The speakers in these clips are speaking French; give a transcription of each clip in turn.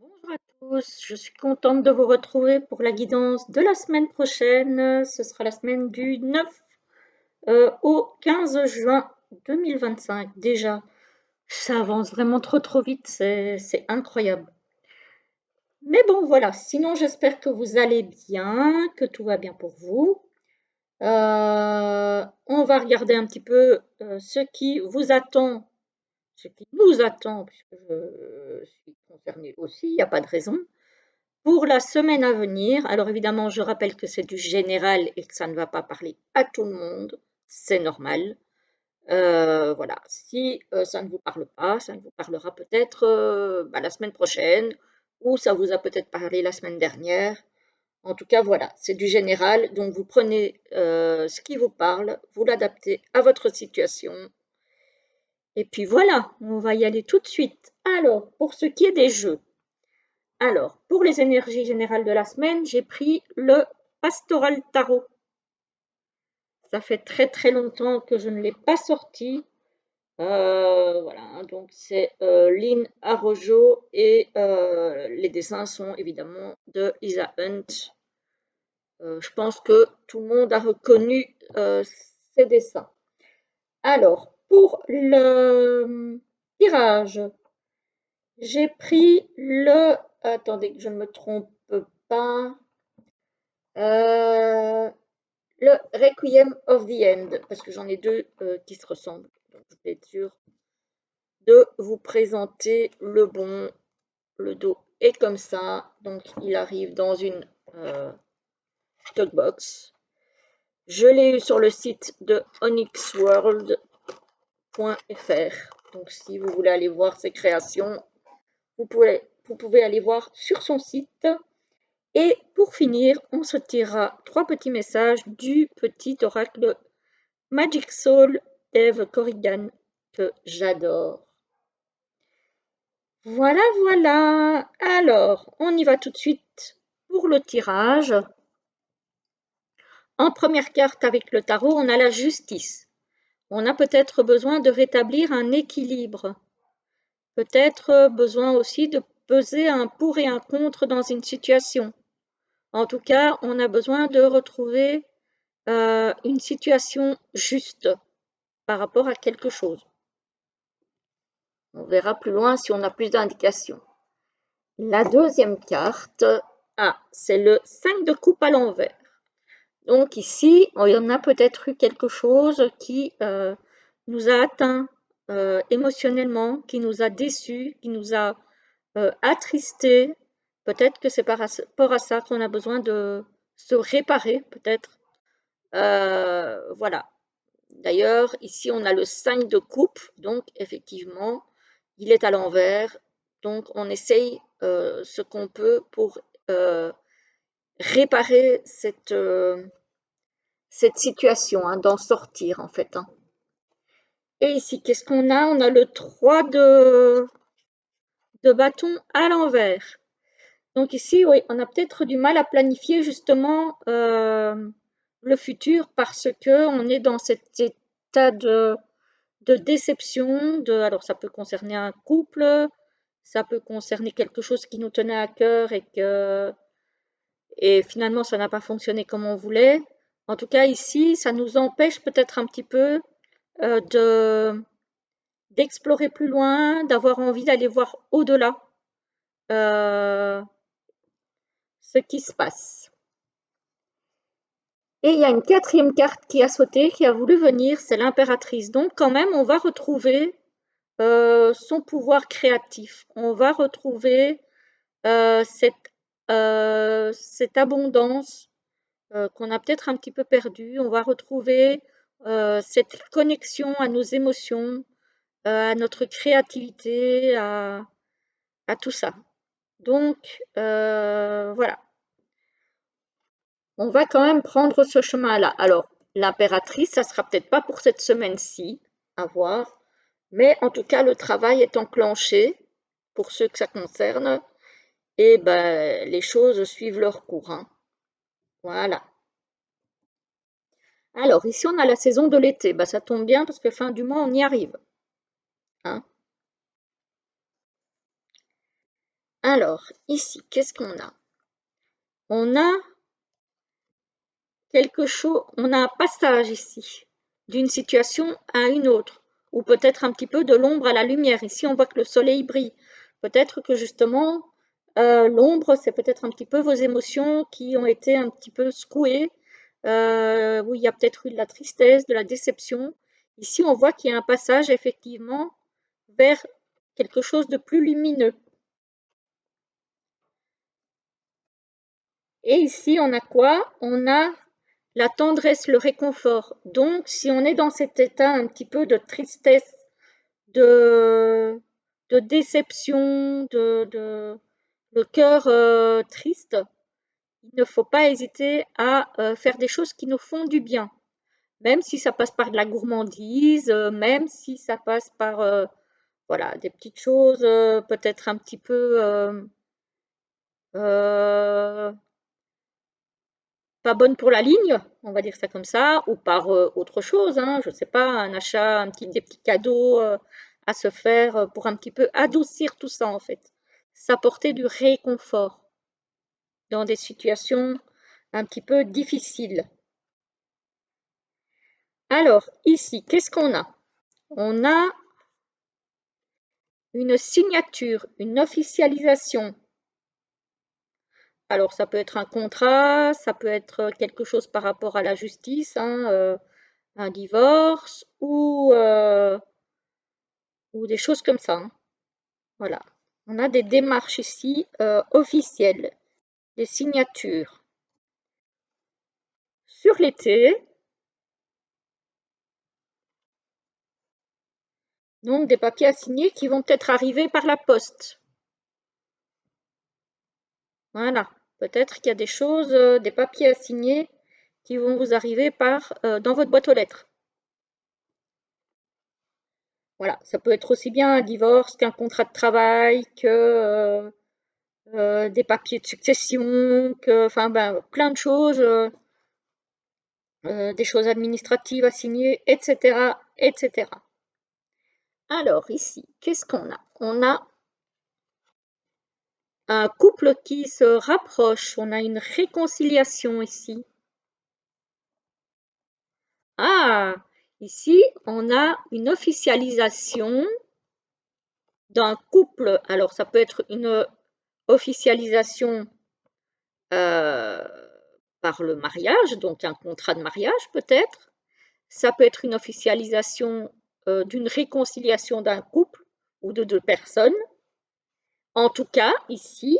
Bonjour à tous, je suis contente de vous retrouver pour la guidance de la semaine prochaine. Ce sera la semaine du 9 au 15 juin 2025. Déjà, ça avance vraiment trop vite, c'est incroyable. Mais bon, voilà, sinon j'espère que vous allez bien, que tout va bien pour vous. On va regarder un petit peu ce qui vous attend, ce qui nous attend, puisque je suis concernée aussi, il n'y a pas de raison. Pour la semaine à venir, alors évidemment, je rappelle que c'est du général et que ça ne va pas parler à tout le monde, c'est normal. Voilà, si ça ne vous parle pas, ça ne vous parlera peut-être la semaine prochaine, ou ça vous a peut-être parlé la semaine dernière. En tout cas, voilà, c'est du général, donc vous prenez ce qui vous parle, vous l'adaptez à votre situation, et puis voilà, on va y aller tout de suite. Alors, pour ce qui est des jeux. Alors, pour les énergies générales de la semaine, j'ai pris le Pastoral Tarot. Ça fait très longtemps que je ne l'ai pas sorti. Voilà, donc c'est Lynn Arrojo et les dessins sont évidemment de Lisa Hunt. Je pense que tout le monde a reconnu ces dessins. Alors, pour le tirage, j'ai pris le... Attendez que je ne me trompe pas. Euh, le Requiem of the End, parce que j'en ai deux qui se ressemblent. Donc, je vais être sûre de vous présenter le bon. Le dos est comme ça. Donc, il arrive dans une stockbox. Je l'ai eu sur le site de onyxworld.fr. Donc, si vous voulez aller voir ses créations, vous pouvez aller voir sur son site. Et pour finir, on se tirera 3 petits messages du petit oracle Magic Soul d'Eve Corrigan que j'adore. Voilà. Alors, on y va tout de suite pour le tirage. En première carte avec le tarot, on a la justice. On a peut-être besoin de rétablir un équilibre. Peut-être besoin aussi de peser un pour et un contre dans une situation. En tout cas, on a besoin de retrouver une situation juste par rapport à quelque chose. On verra plus loin si on a plus d'indications. La deuxième carte, c'est le 5 de coupe à l'envers. Donc ici, il y en a peut-être eu quelque chose qui nous a atteint émotionnellement, qui nous a déçus, qui nous a attristés. Peut-être que c'est par rapport à ça qu'on a besoin de se réparer, peut-être. Voilà. D'ailleurs, ici, on a le 5 de coupe, donc effectivement, il est à l'envers. Donc, on essaye ce qu'on peut pour réparer cette situation, hein, d'en sortir en fait. Hein. Et ici, qu'est-ce qu'on a? On a le 3 de bâton à l'envers. Donc ici, oui, on a peut-être du mal à planifier justement le futur parce que on est dans cet état de déception. Alors ça peut concerner un couple, ça peut concerner quelque chose qui nous tenait à cœur et finalement ça n'a pas fonctionné comme on voulait. En tout cas ici, ça nous empêche peut-être un petit peu d'explorer plus loin, d'avoir envie d'aller voir au-delà euh, ce qui se passe. Et il y a une quatrième carte qui a sauté, qui a voulu venir, c'est l'impératrice. Donc quand même, on va retrouver son pouvoir créatif. On va retrouver cette abondance qu'on a peut-être un petit peu perdue. On va retrouver cette connexion à nos émotions, à notre créativité, à tout ça. Donc, voilà. On va quand même prendre ce chemin-là. Alors, l'impératrice, ça sera peut-être pas pour cette semaine-ci, à voir. Mais en tout cas, le travail est enclenché pour ceux que ça concerne. Et ben, les choses suivent leur cours. Hein. Voilà. Alors, ici, on a la saison de l'été. Ben, ça tombe bien parce que fin du mois, on y arrive. Hein. Alors, ici, qu'est-ce qu'on a? On a quelque chose, on a un passage ici, d'une situation à une autre, ou peut-être un petit peu de l'ombre à la lumière. Ici, on voit que le soleil brille. Peut-être que justement, l'ombre, c'est peut-être un petit peu vos émotions qui ont été un petit peu secouées, où il y a peut-être eu de la tristesse, de la déception. Ici, on voit qu'il y a un passage effectivement vers quelque chose de plus lumineux. Et ici, on a quoi? On a la tendresse, le réconfort. Donc, si on est dans cet état un petit peu de tristesse, de, de déception, le cœur triste, il ne faut pas hésiter à faire des choses qui nous font du bien. Même si ça passe par de la gourmandise, même si ça passe par voilà, des petites choses peut-être un petit peu euh, pas bonne pour la ligne, on va dire ça comme ça, ou par autre chose, hein, je ne sais pas, un achat, des petits cadeaux à se faire pour un petit peu adoucir tout ça en fait, s'apporter du réconfort dans des situations un petit peu difficiles. Alors ici, qu'est-ce qu'on a? On a une signature, une officialisation. Alors ça peut être un contrat, ça peut être quelque chose par rapport à la justice, hein, un divorce ou des choses comme ça, hein. Voilà. On a des démarches ici officielles, des signatures. Sur l'été, donc des papiers à signer qui vont peut-être arriver par la poste. Voilà. Peut-être qu'il y a des choses, des papiers à signer qui vont vous arriver dans votre boîte aux lettres. Voilà. Ça peut être aussi bien un divorce qu'un contrat de travail, que des papiers de succession, enfin ben, plein de choses. Des choses administratives à signer, etc., etc. Alors ici, qu'est-ce qu'on a? On a un couple qui se rapproche, on a une réconciliation ici. Ah, ici, on a une officialisation d'un couple. Alors, ça peut être une officialisation euh, par le mariage, donc un contrat de mariage peut-être. Ça peut être une officialisation d'une réconciliation d'un couple ou de deux personnes. En tout cas, ici,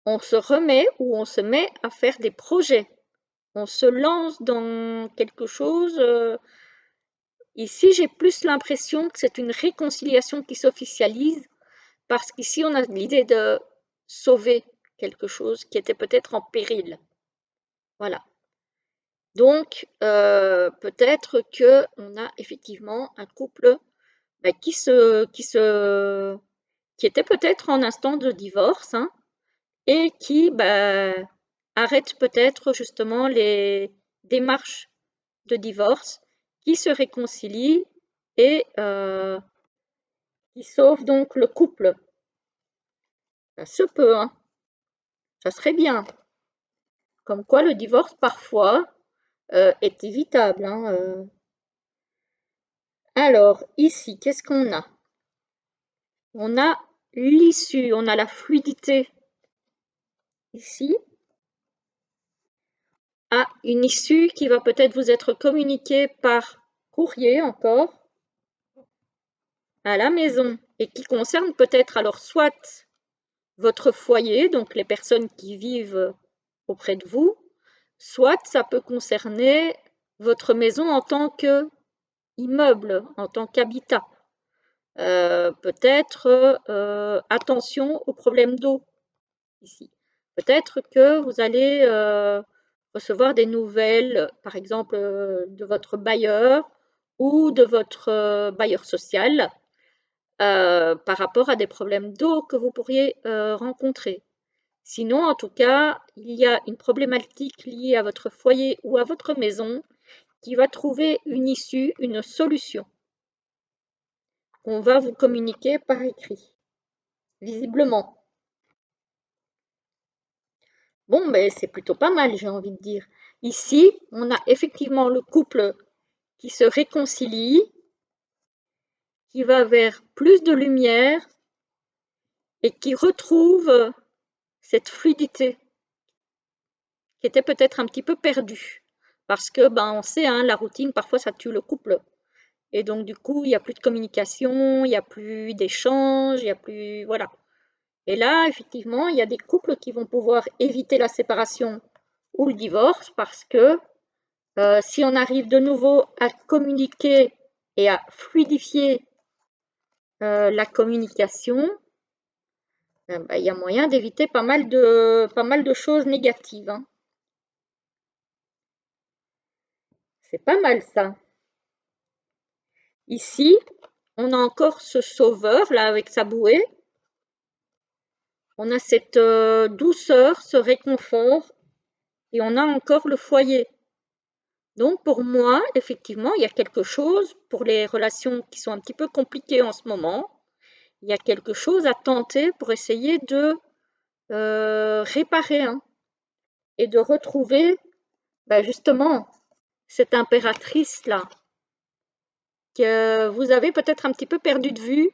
on se remet ou on se met à faire des projets. On se lance dans quelque chose. Ici, j'ai plus l'impression que c'est une réconciliation qui s'officialise parce qu'ici, on a l'idée de sauver quelque chose qui était peut-être en péril. Voilà. Donc, peut-être qu'on a effectivement un couple bah, qui était peut-être en instant de divorce, hein, et qui bah, arrête peut-être justement les démarches de divorce, qui se réconcilient et qui sauve donc le couple. Ça se peut, hein, ça serait bien. Comme quoi le divorce parfois est évitable, hein. Alors ici, qu'est-ce qu'on a? On a l'issue, on a la fluidité ici. À une issue qui va peut-être vous être communiquée par courrier encore à la maison et qui concerne peut-être alors soit votre foyer, donc les personnes qui vivent auprès de vous, soit ça peut concerner votre maison en tant qu'immeuble, en tant qu'habitat. Peut-être attention aux problèmes d'eau ici. Peut-être que vous allez recevoir des nouvelles, par exemple, de votre bailleur ou de votre bailleur social par rapport à des problèmes d'eau que vous pourriez rencontrer. Sinon, en tout cas, il y a une problématique liée à votre foyer ou à votre maison qui va trouver une issue, une solution qu'on va vous communiquer par écrit, visiblement. Bon, mais c'est plutôt pas mal, j'ai envie de dire. Ici, on a effectivement le couple qui se réconcilie, qui va vers plus de lumière et qui retrouve cette fluidité qui était peut-être un petit peu perdue. Parce que, ben, on sait, hein, la routine, parfois, ça tue le couple. Et donc, du coup, il n'y a plus de communication, il n'y a plus d'échange, il n'y a plus... Voilà. Et là, effectivement, il y a des couples qui vont pouvoir éviter la séparation ou le divorce parce que si on arrive de nouveau à communiquer et à fluidifier la communication, bah, il y a moyen d'éviter pas mal de choses négatives, hein. C'est pas mal ça. Ici, on a encore ce sauveur là avec sa bouée. On a cette douceur, ce réconfort et on a encore le foyer. Donc pour moi, effectivement, il y a quelque chose pour les relations qui sont un petit peu compliquées en ce moment. Il y a quelque chose à tenter pour essayer de réparer, hein, et de retrouver bah, justement cette impératrice-là que vous avez peut-être un petit peu perdu de vue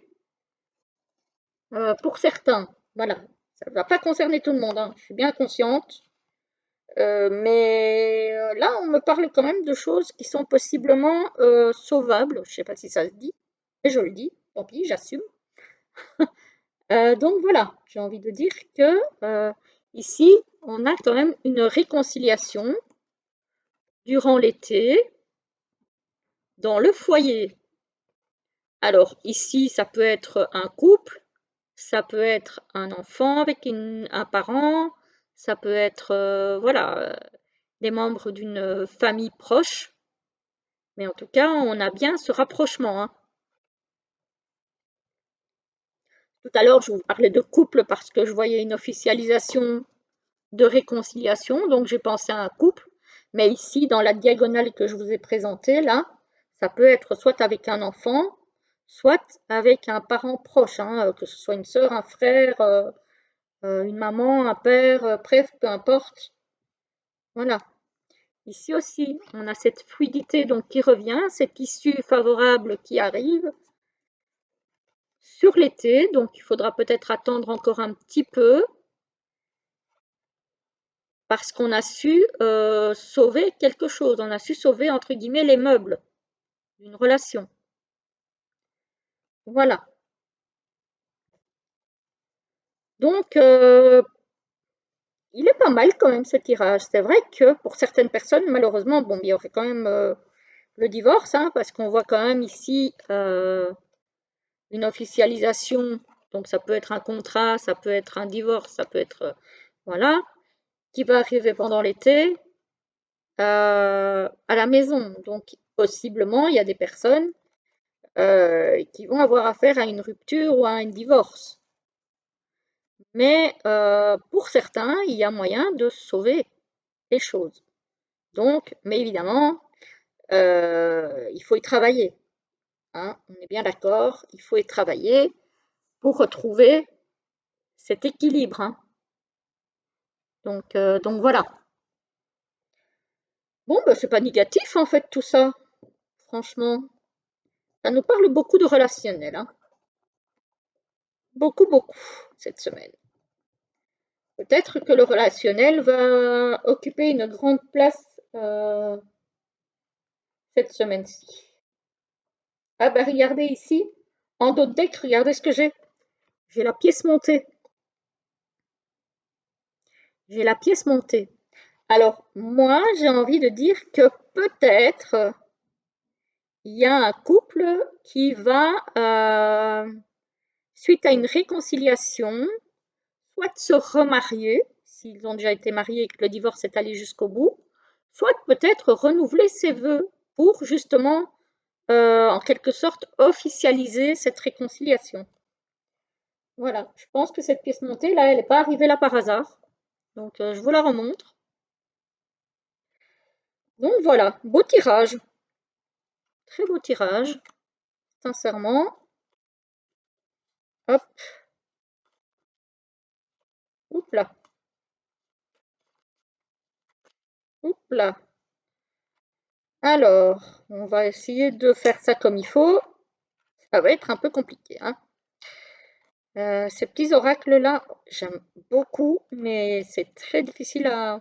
pour certains. Voilà, ça ne va pas concerner tout le monde, hein, je suis bien consciente. Mais là, on me parle quand même de choses qui sont possiblement sauvables. Je ne sais pas si ça se dit, mais je le dis, tant pis, j'assume. Donc voilà, j'ai envie de dire que ici, on a quand même une réconciliation durant l'été dans le foyer. Alors ici, ça peut être un couple, ça peut être un enfant avec un parent, ça peut être voilà, des membres d'une famille proche. Mais en tout cas, on a bien ce rapprochement, hein. Tout à l'heure, je vous parlais de couple parce que je voyais une officialisation de réconciliation, donc j'ai pensé à un couple. Mais ici, dans la diagonale que je vous ai présentée, là, ça peut être soit avec un enfant, soit avec un parent proche, hein, que ce soit une sœur, un frère, une maman, un père, bref, peu importe. Voilà. Ici aussi, on a cette fluidité donc qui revient, cette issue favorable qui arrive sur l'été, donc il faudra peut-être attendre encore un petit peu parce qu'on a su sauver quelque chose, on a su sauver entre guillemets les meubles d'une relation. Voilà. Donc il est pas mal quand même ce tirage. C'est vrai que pour certaines personnes, malheureusement, bon, il y aurait quand même le divorce, hein, parce qu'on voit quand même ici une officialisation. Donc ça peut être un contrat, ça peut être un divorce, ça peut être voilà, qui va arriver pendant l'été. À la maison. Donc, possiblement, il y a des personnes qui vont avoir affaire à une rupture ou à un divorce. Mais pour certains, il y a moyen de sauver les choses. Donc, mais évidemment, il faut y travailler, hein, on est bien d'accord, il faut y travailler pour retrouver cet équilibre, hein. Donc voilà. Bon, ben, c'est pas négatif en fait tout ça, franchement. Ça nous parle beaucoup de relationnel, hein. Beaucoup, beaucoup cette semaine. Peut-être que le relationnel va occuper une grande place cette semaine-ci. Ah bah regardez ici, en dos de deck, regardez ce que j'ai. J'ai la pièce montée. J'ai la pièce montée. Alors moi, j'ai envie de dire que peut-être il y a un couple qui va, suite à une réconciliation, soit se remarier, s'ils ont déjà été mariés et que le divorce est allé jusqu'au bout, soit peut-être renouveler ses vœux pour justement, en quelque sorte, officialiser cette réconciliation. Voilà, je pense que cette pièce montée, là, elle n'est pas arrivée là par hasard. Donc, je vous la remontre. Donc voilà, beau tirage, très beau tirage, sincèrement. Hop, hop là. Oups là. Alors, on va essayer de faire ça comme il faut. Ça va être un peu compliqué, hein. Ces petits oracles-là, j'aime beaucoup, mais c'est très difficile à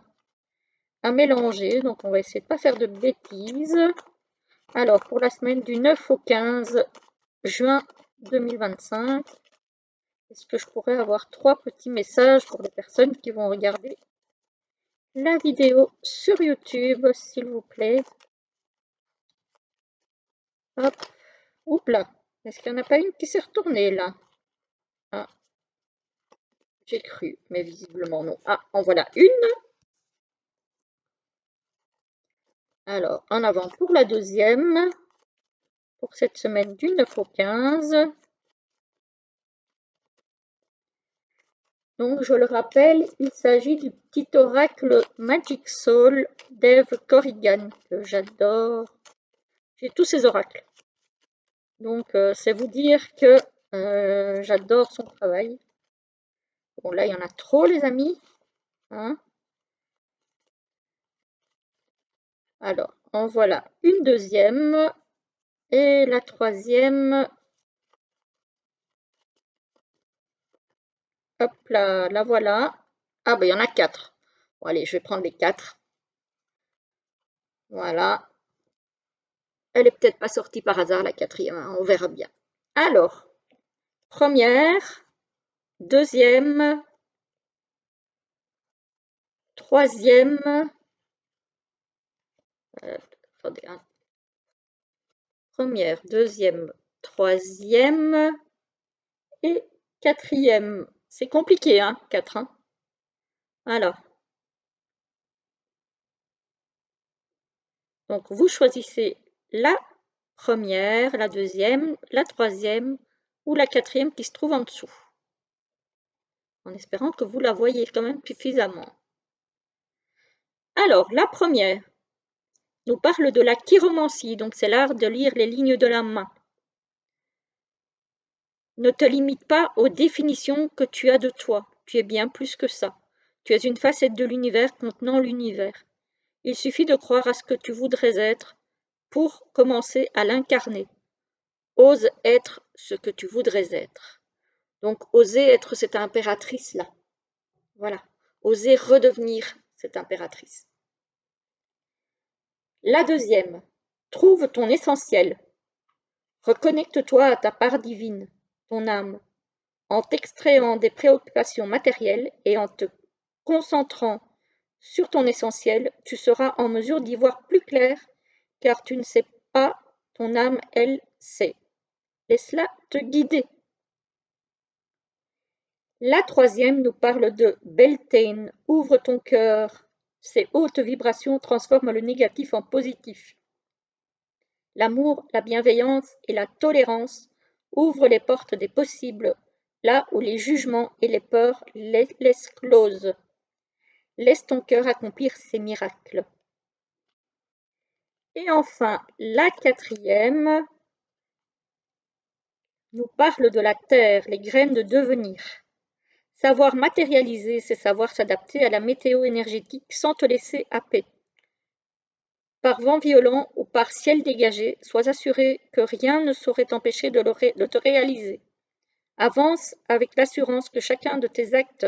mélanger. Donc, on va essayer de ne pas faire de bêtises. Alors, pour la semaine du 9 au 15 juin 2025, est-ce que je pourrais avoir 3 petits messages pour les personnes qui vont regarder la vidéo sur YouTube, s'il vous plaît? Hop, oups là. Est-ce qu'il n'y en a pas une qui s'est retournée là? Ah, j'ai cru, mais visiblement non. Ah, en voilà une. Alors, en avant pour la deuxième, pour cette semaine du 9 au 15. Donc, je le rappelle, il s'agit du petit oracle Magic Soul d'Eve Corrigan, que j'adore. J'ai tous ces oracles. Donc, c'est vous dire que j'adore son travail. Bon, là, il y en a trop, les amis. Hein. Alors, en voilà une deuxième. Et la troisième. Hop là, la voilà. Ah, ben, il y en a 4. Bon, allez, je vais prendre les 4. Voilà. Elle est peut-être pas sortie par hasard, la quatrième, hein, on verra bien. Alors, première, deuxième, troisième, attendez, hein. Première, deuxième, troisième et quatrième. C'est compliqué, hein, 4, hein. Alors, donc vous choisissez la première, la deuxième, la troisième ou la quatrième qui se trouve en dessous, en espérant que vous la voyez quand même suffisamment. Alors, la première nous parle de la chiromancie, donc c'est l'art de lire les lignes de la main. Ne te limite pas aux définitions que tu as de toi, tu es bien plus que ça. Tu es une facette de l'univers contenant l'univers. Il suffit de croire à ce que tu voudrais être pour commencer à l'incarner. Ose être ce que tu voudrais être. Donc, oser être cette impératrice-là. Voilà. Oser redevenir cette impératrice. La deuxième, trouve ton essentiel. Reconnecte-toi à ta part divine, ton âme, en t'extrayant des préoccupations matérielles et en te concentrant sur ton essentiel, tu seras en mesure d'y voir plus clair, car tu ne sais pas, ton âme, elle, sait. Laisse-la te guider. La troisième nous parle de Beltane, ouvre ton cœur. Ces hautes vibrations transforment le négatif en positif. L'amour, la bienveillance et la tolérance ouvrent les portes des possibles, là où les jugements et les peurs laissent closes. Laisse ton cœur accomplir ses miracles. Et enfin, la quatrième nous parle de la terre, les graines de devenir. Savoir matérialiser, c'est savoir s'adapter à la météo énergétique sans te laisser happer. Par vent violent ou par ciel dégagé, sois assuré que rien ne saurait t'empêcher de te réaliser. Avance avec l'assurance que chacun de tes actes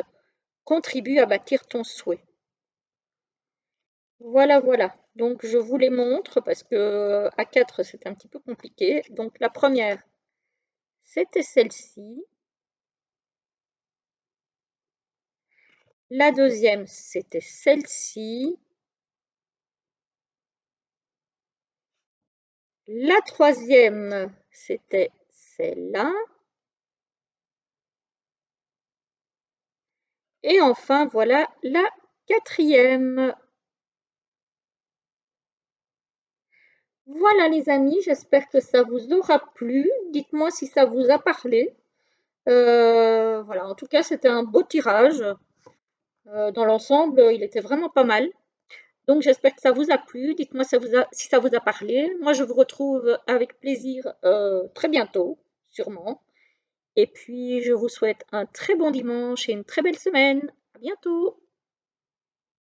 contribue à bâtir ton souhait. Voilà, voilà. Donc je vous les montre parce que à 4 c'est un petit peu compliqué. Donc la première, c'était celle-ci. La deuxième, c'était celle-ci. La troisième, c'était celle-là. Et enfin, voilà la quatrième. Voilà les amis, j'espère que ça vous aura plu. Dites-moi si ça vous a parlé. Voilà, en tout cas, c'était un beau tirage. Dans l'ensemble, il était vraiment pas mal. Donc j'espère que ça vous a plu. Dites-moi si ça vous a parlé. Moi, je vous retrouve avec plaisir très bientôt, sûrement. Et puis, je vous souhaite un très bon dimanche et une très belle semaine. À bientôt.